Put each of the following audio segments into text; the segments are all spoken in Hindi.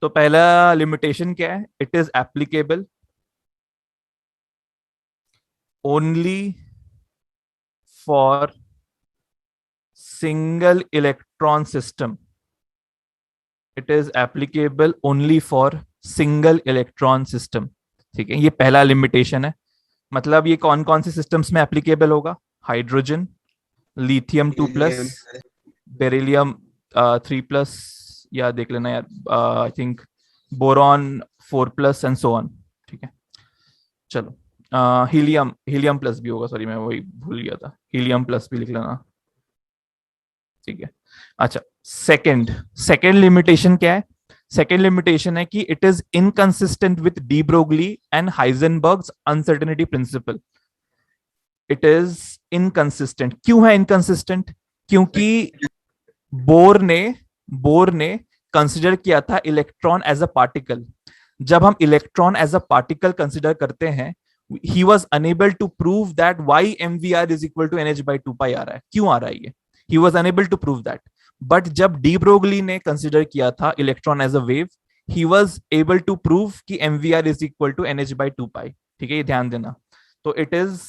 तो पहला लिमिटेशन क्या है? It is applicable only for single electron system. It is applicable only for single electron system. ठीक है, ये पहला लिमिटेशन है। मतलब ये कौन कौन से सिस्टम्स में एप्लीकेबल होगा? Hydrogen, lithium 2+, helium. बेरिलियम 3+, या देख लेना यार, I think boron 4+ and so on. ठीक है, चलो हीलियम हीलियम प्लस भी होगा, सॉरी मैं वही भूल गया था, हीलियम प्लस भी लिख लेना। ठीक है, अच्छा, सेकंड सेकंड लिमिटेशन क्या है? सेकंड लिमिटेशन है कि it is inconsistent with de Broglie and Heisenberg's uncertainty principle. It is inconsistent. क्यों है इनकंसिस्टेंट? क्योंकि बोर ने बोर ने कंसिडर किया था इलेक्ट्रॉन एज अ पार्टिकल। जब हम electron as a particle consider करते हैं, he was unable to prove that why m v r is equal to n h by two pi आ रहा है। क्यों आ रहा है ये? He was unable to prove that. But जब डी ब्रोगली ने कंसिडर किया था electron as a wave, he was able to prove कि m v r is equal to n h by two पाई। ठीक है, ये ध्यान देना। तो it is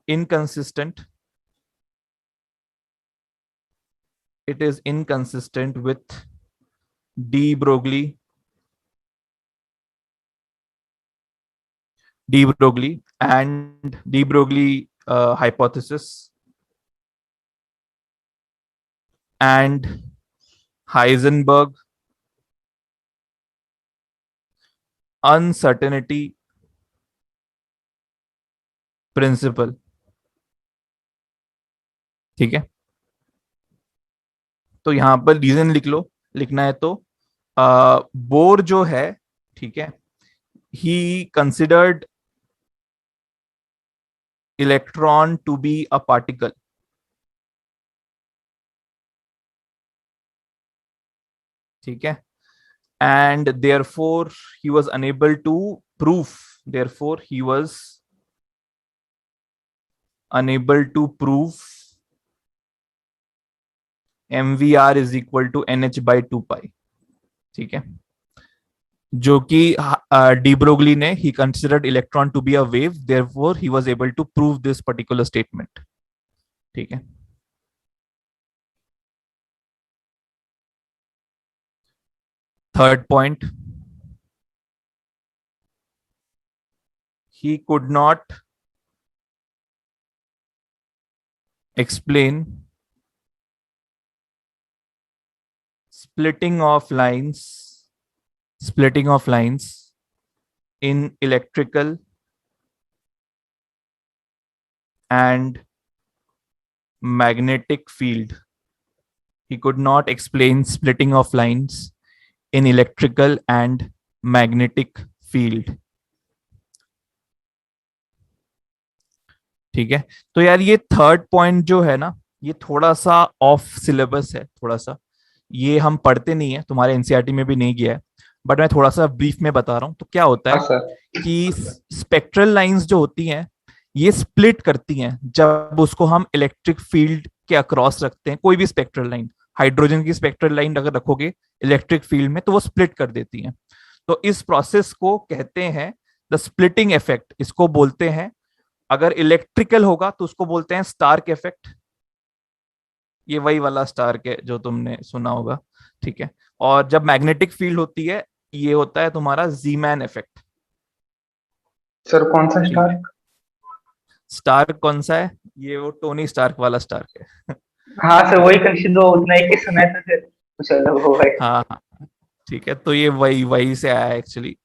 inconsistent, it is inconsistent with de Broglie and de Broglie hypothesis and Heisenberg uncertainty principle। ठीक है, तो यहां पर रीजन लिख लो, लिखना है तो बोर जो है, ठीक है, he considered electron to be a particle. ठीक है, and therefore he was unable to prove therefore he was unable to prove mvr is equal to nh by 2 pi। ठीक है, जो कि डी ब्रोगली ने he considered electron to be a wave, therefore he was able to prove this particular statement. ठीक है, third point, he could not explain splitting of lines splitting of lines in electrical and magnetic field. He could not explain splitting of lines in electrical and magnetic field। ठीक है, तो यार ये थर्ड पॉइंट जो है ना, ये थोड़ा सा ऑफ सिलेबस है, थोड़ा सा ये हम पढ़ते नहीं है, तुम्हारे एनसीईआरटी में भी नहीं गया है, बट मैं थोड़ा सा ब्रीफ में बता रहा हूँ। तो क्या होता हाँ है सर। कि स्पेक्ट्रल लाइंस जो होती हैं, ये स्प्लिट करती हैं जब उसको हम इलेक्ट्रिक फील्ड के अक्रॉस रखते हैं। कोई भी स्पेक्ट्रल लाइन, हाइड्रोजन की स्पेक्ट्रल लाइन अगर रखोगे इलेक्ट्रिक फील्ड में, तो वो स्प्लिट कर देती हैं। तो इस प्रोसेस को कहते हैं द स्प्लिटिंग इफेक्ट, इसको बोलते हैं। अगर इलेक्ट्रिकल होगा तो उसको बोलते हैं स्टार्क इफेक्ट, ये वही वाला स्टार्क है जो तुमने सुना होगा। ठीक है, और जब मैग्नेटिक फील्ड होती है, ये होता है तुम्हारा जीमैन इफेक्ट। सर कौन सा ठीक स्टार? है, स्टार्क कौन सा है? ये वो टोनी स्टार्क वाला स्टार्क है। हाँ सर, वही कंफ्यूज हो, नहीं कि सुना है तो फिर कुछ अलग होगा। हाँ हाँ, ठीक है, तो ये वही वही से आया है एक्चुअली।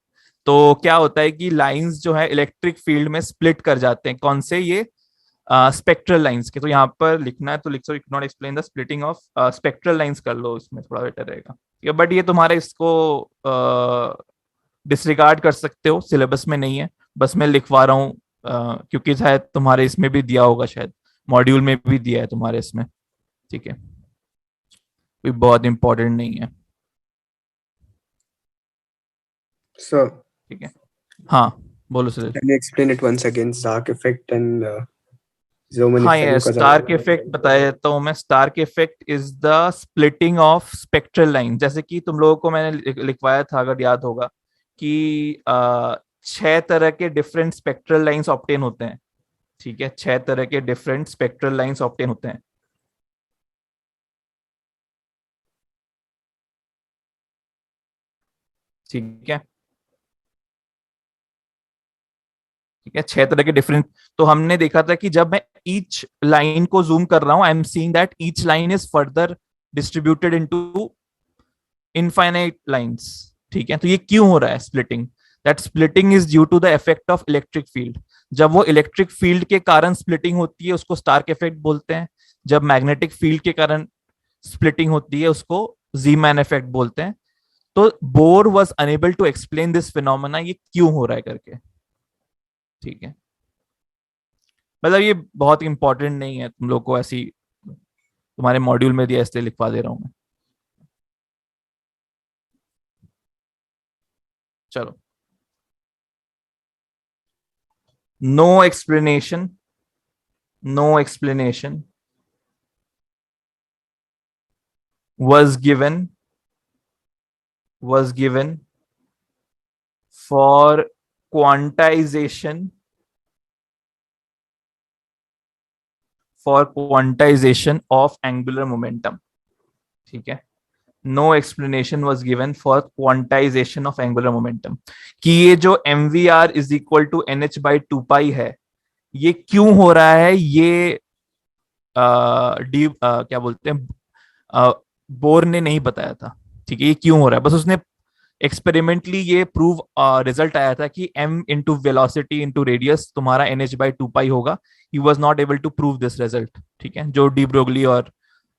तो क्या होता है कि लाइंस जो है इलेक्ट्रिक फील्ड में स्प्लिट कर जाते हैं। कौन से? ये स्पेक्ट्रल लाइंस के। तो यहाँ पर लिखना है तो लिख so, not explain the splitting of spectral lines कर लो, इसमें थोड़ा बेटर रहेगा। ठीक है, बट ये तुम्हारे इसको डिसरिगार्ड कर सकते हो, सिलेबस में नहीं है, बस मैं लिखवा रहा हूँ क्योंकि शायद तुम्हारे इसमें भी दिया होगा, शायद मॉड्यूल में भी दिया है तुम्हारे इसमें। ठीक है, कोई बहुत इंपॉर्टेंट नहीं है। So, ठीक है, हाँ बोलो sir. can you explain it once again, Zark effect and जो मैंने हाँ, ये स्टार्क इफेक्ट बताया जाता हूँ मैं. Stark effect is the splitting of spectral line. जैसे कि तुम लोगों को मैंने लिखवाया था, अगर याद होगा, कि 6 तरह के डिफरेंट स्पेक्ट्रल लाइंस ऑब्टेन होते हैं. ठीक है, 6 तरह के डिफरेंट स्पेक्ट्रल लाइंस ऑब्टेन होते हैं. ठीक है, ठीक है, 6 तरह के डिफरेंट. तो हमने देखा था कि जब मैं ईच लाइन को जूम कर रहा हूं, I am seeing that each line is further distributed into infinite lines. ठीक है, तो ये क्यों हो रहा है splitting? That splitting is due to the effect of electric field. जब वो इलेक्ट्रिक फील्ड के कारण स्प्लिटिंग होती है उसको स्टार्क इफेक्ट बोलते हैं. जब मैग्नेटिक फील्ड के कारण स्प्लिटिंग होती है उसको जीमैन इफेक्ट बोलते हैं. तो Bohr was unable to explain this phenomena, ये क्यों हो रहा है करके. ठीक है, मतलब ये बहुत इंपॉर्टेंट नहीं है, तुम लोग को ऐसी तुम्हारे मॉड्यूल में दिया इसलिए लिखवा दे रहा हूं मैं. चलो. No explanation, no explanation was given for quantization of angular momentum. ठीक है, no explanation was given for quantisation of angular momentum, कि ये जो mvr is equal to nh/2 है, ये क्यों हो रहा है, ये क्या बोलते हैं, बोर ने नहीं बताया था. ठीक है, ये क्यों हो रहा है, बस उसने एक्सपेरिमेंटली ये प्रूव रिजल्ट आया था कि m into velocity into radius तुम्हारा nh/2 होगा. He was not able to prove this result. ठीक है, जो डी ब्रोगली और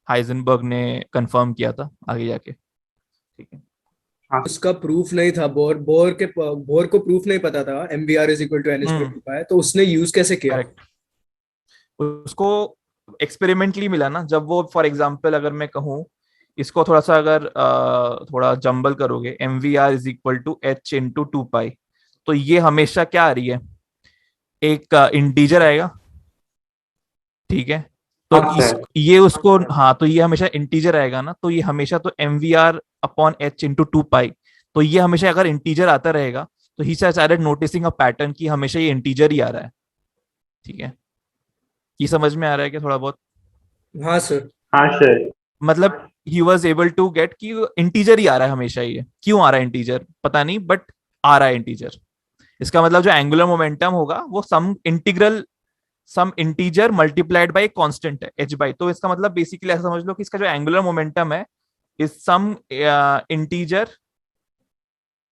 हाइजेनबर्ग ने कंफर्म किया था आगे जाके. ठीक है, उसका प्रूफ नहीं था. बोर को प्रूफ नहीं पता था mvr is equal to nh/2, तो उसने यूज कैसे किया? करेक्ट. उसको एक्सपेरिमेंटली मिला ना. जब वो फॉर एग्जांपल अगर मैं कहूँ इसको थोड़ा सा, अगर थोड़ा जंबल करोगे, mvr is equal to h into 2 तो ये हमेशा क्या आ रही है, एक इंटीजर आएगा. ठीक है, तो ये उसको, हाँ, तो ये हमेशा इंटीजर आएगा ना. तो ये हमेशा तो mvr अपॉन h इंटू 2 तो ये हमेशा अगर इंटीजर आता रहेगा तो he started noticing a pattern कि हमेशा ये इंटीजर ही आ रहा है. ठीक है, ये समझ में आ रहा है कि थोड़ा बहुत? हाँ सर. हाँ सर. मतलब he was able to get कि इंटीजर ही आ रहा है हमेशा. ये क्यों आ रहा है इंटीजर पता नहीं, बट आ रहा है इंटीजर. इसका मतलब जो एंगुलर मोमेंटम होगा वो some integer multiplied by constant है h/. तो इसका मतलब बेसिकली ऐसा समझ लो कि इसका जो एंगुलर मोमेंटम है is some integer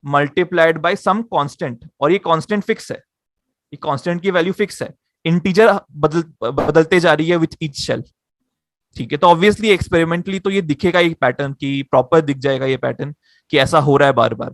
multiplied by some constant, और ये कांस्टेंट फिक्स है. ये कांस्टेंट की वैल्यू फिक्स है. इंटीजर बदलते जा रही है विथ ईच शेल. ठीक है, तो ऑब्वियसली एक्सपेरिमेंटली तो ये दिखेगा ये पैटर्न, की प्रॉपर दिख जाएगा ये पैटर्न कि ऐसा हो रहा है बार बार.